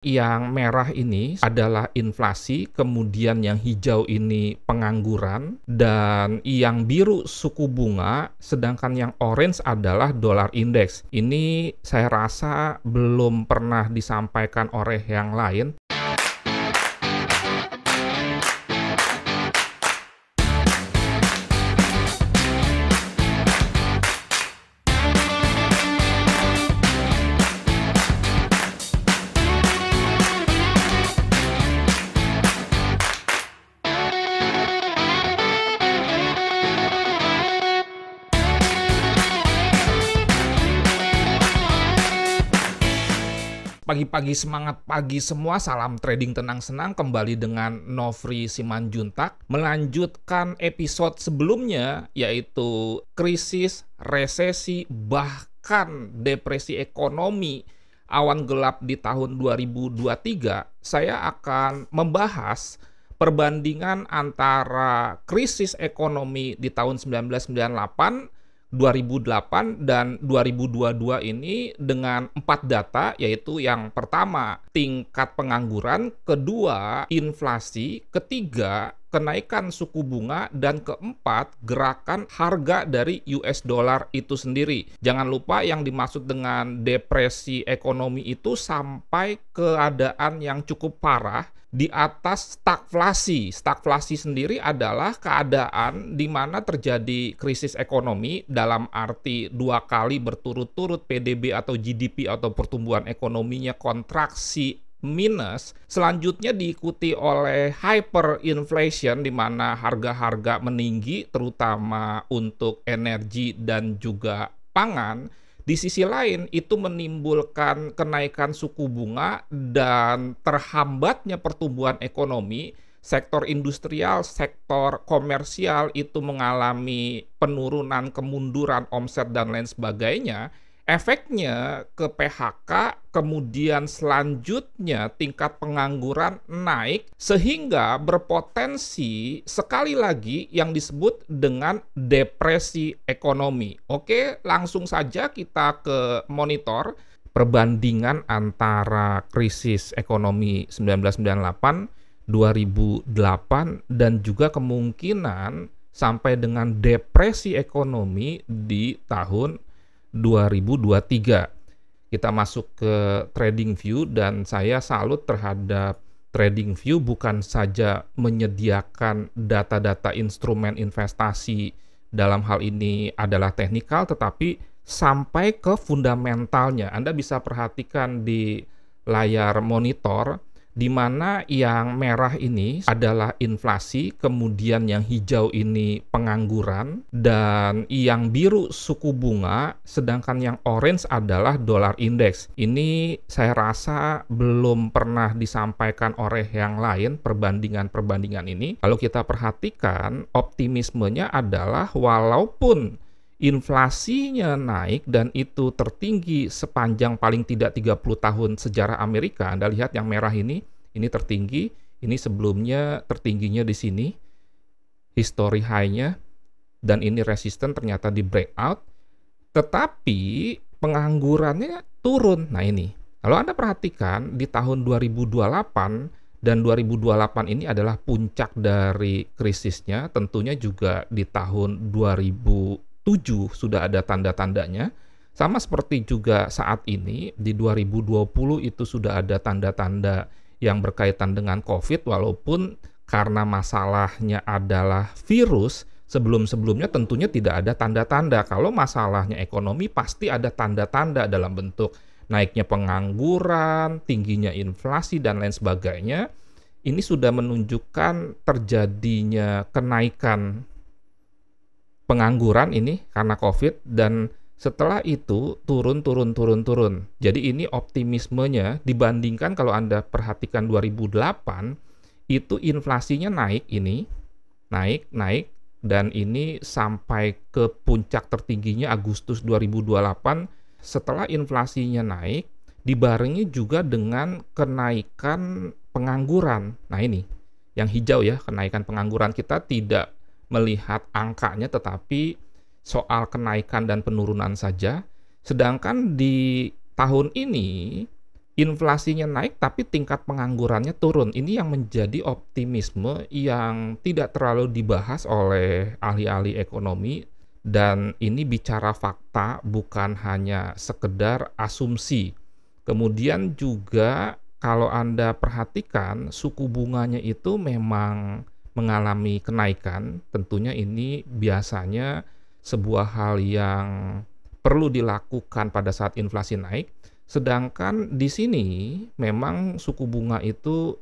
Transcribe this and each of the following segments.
Yang merah ini adalah inflasi, kemudian yang hijau ini pengangguran, dan yang biru suku bunga, sedangkan yang orange adalah dolar indeks. Ini saya rasa belum pernah disampaikan oleh yang lain. Pagi-pagi semangat pagi semua, salam trading tenang senang, kembali dengan Nofri Simanjuntak, melanjutkan episode sebelumnya, yaitu krisis, resesi, bahkan depresi ekonomi, awan gelap di tahun 2023. Saya akan membahas perbandingan antara krisis ekonomi di tahun 1998, 2008 dan 2022 ini dengan 4 data, yaitu yang pertama tingkat pengangguran, kedua inflasi, ketiga kenaikan suku bunga, dan keempat gerakan harga dari US dollar itu sendiri. Jangan lupa yang dimaksud dengan depresi ekonomi itu sampai keadaan yang cukup parah di atas stagflasi. Stagflasi sendiri adalah keadaan di mana terjadi krisis ekonomi dalam arti 2 kali berturut-turut PDB atau GDP atau pertumbuhan ekonominya kontraksi minus, selanjutnya diikuti oleh hyperinflation di mana harga-harga meninggi terutama untuk energi dan juga pangan. Di sisi lain, itu menimbulkan kenaikan suku bunga dan terhambatnya pertumbuhan ekonomi. Sektor industrial, sektor komersial itu mengalami penurunan, kemunduran omset, dan lain sebagainya. Efeknya ke PHK, kemudian selanjutnya tingkat pengangguran naik, sehingga berpotensi sekali lagi yang disebut dengan depresi ekonomi. Oke, langsung saja kita ke monitor perbandingan antara krisis ekonomi 1998, 2008, dan juga kemungkinan sampai dengan depresi ekonomi di tahun 2023. Kita masuk ke TradingView dan saya salut terhadap TradingView bukan saja menyediakan data-data instrumen investasi, dalam hal ini adalah teknikal, tetapi sampai ke fundamentalnya. Anda bisa perhatikan di layar monitor di mana yang merah ini adalah inflasi, kemudian yang hijau ini pengangguran, dan yang biru suku bunga, sedangkan yang orange adalah dolar indeks. Ini saya rasa belum pernah disampaikan oleh yang lain perbandingan-perbandingan ini. Kalau kita perhatikan, optimismenya adalah walaupun inflasinya naik dan itu tertinggi sepanjang paling tidak 30 tahun sejarah Amerika. Anda lihat yang merah ini tertinggi, ini sebelumnya tertingginya di sini, history high-nya, dan ini resisten ternyata di breakout, tetapi penganggurannya turun. Nah ini, kalau Anda perhatikan di tahun 2028 dan 2028 ini adalah puncak dari krisisnya, tentunya juga di tahun 2007 sudah ada tanda-tandanya. Sama seperti juga saat ini, di 2020 itu sudah ada tanda-tanda yang berkaitan dengan COVID, walaupun karena masalahnya adalah virus, sebelum-sebelumnya tentunya tidak ada tanda-tanda. Kalau masalahnya ekonomi, pasti ada tanda-tanda dalam bentuk naiknya pengangguran, tingginya inflasi, dan lain sebagainya. Ini sudah menunjukkan terjadinya kenaikan pengangguran ini karena COVID, dan setelah itu turun. Jadi ini optimismenya dibandingkan kalau Anda perhatikan 2008, itu inflasinya naik, dan ini sampai ke puncak tertingginya Agustus 2028. Setelah inflasinya naik, dibarengi juga dengan kenaikan pengangguran. Nah ini, yang hijau ya, kenaikan pengangguran. Kita tidak melihat angkanya, tetapi soal kenaikan dan penurunan saja. Sedangkan di tahun ini Inflasinya naik tapi tingkat penganggurannya turun. Ini yang menjadi optimisme yang tidak terlalu dibahas oleh ahli-ahli ekonomi, dan ini bicara fakta bukan hanya sekedar asumsi. Kemudian juga kalau Anda perhatikan suku bunganya itu memang mengalami kenaikan. Tentunya ini biasanya sebuah hal yang perlu dilakukan pada saat inflasi naik. Sedangkan di sini memang suku bunga itu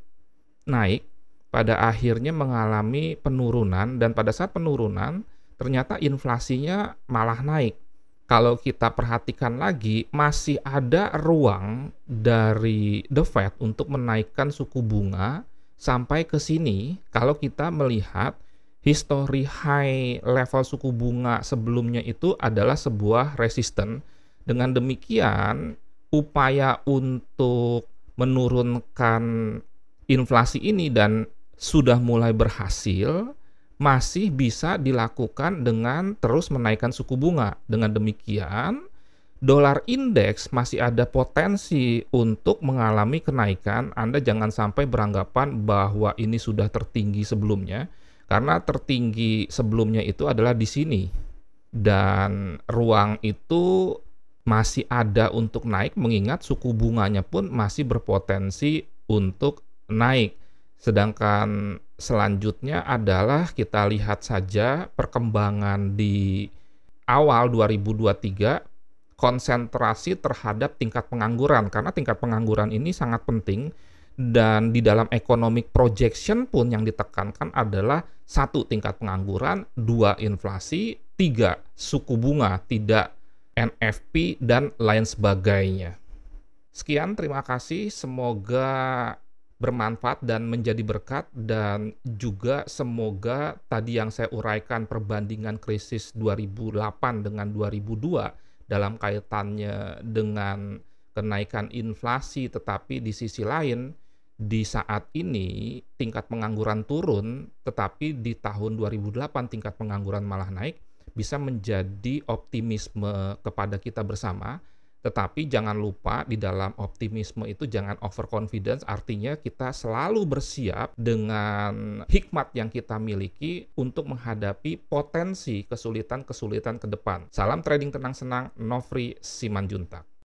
naik, pada akhirnya mengalami penurunan, dan pada saat penurunan ternyata inflasinya malah naik. Kalau kita perhatikan lagi, masih ada ruang dari The Fed untuk menaikkan suku bunga sampai ke sini kalau kita melihat history high level suku bunga sebelumnya itu adalah sebuah resisten. Dengan demikian, upaya untuk menurunkan inflasi ini dan sudah mulai berhasil, masih bisa dilakukan dengan terus menaikkan suku bunga. Dengan demikian, dolar indeks masih ada potensi untuk mengalami kenaikan. Anda jangan sampai beranggapan bahwa ini sudah tertinggi sebelumnya, karena tertinggi sebelumnya itu adalah di sini. Dan ruang itu masih ada untuk naik, mengingat suku bunganya pun masih berpotensi untuk naik. Sedangkan selanjutnya adalah kita lihat saja perkembangan di awal 2023, konsentrasi terhadap tingkat pengangguran, karena tingkat pengangguran ini sangat penting, dan di dalam economic projection pun yang ditekankan adalah 1, tingkat pengangguran, 2, inflasi, 3, suku bunga, tidak NFP, dan lain sebagainya. Sekian, terima kasih. Semoga bermanfaat dan menjadi berkat, dan juga semoga tadi yang saya uraikan perbandingan krisis 2008 dengan 2002 dalam kaitannya dengan kenaikan inflasi, tetapi di sisi lain di saat ini tingkat pengangguran turun, tetapi di tahun 2008 tingkat pengangguran malah naik, bisa menjadi optimisme kepada kita bersama. Tetapi jangan lupa di dalam optimisme itu jangan overconfidence, artinya kita selalu bersiap dengan hikmat yang kita miliki untuk menghadapi potensi kesulitan-kesulitan ke depan. Salam trading tenang senang, Nofri Simanjuntak.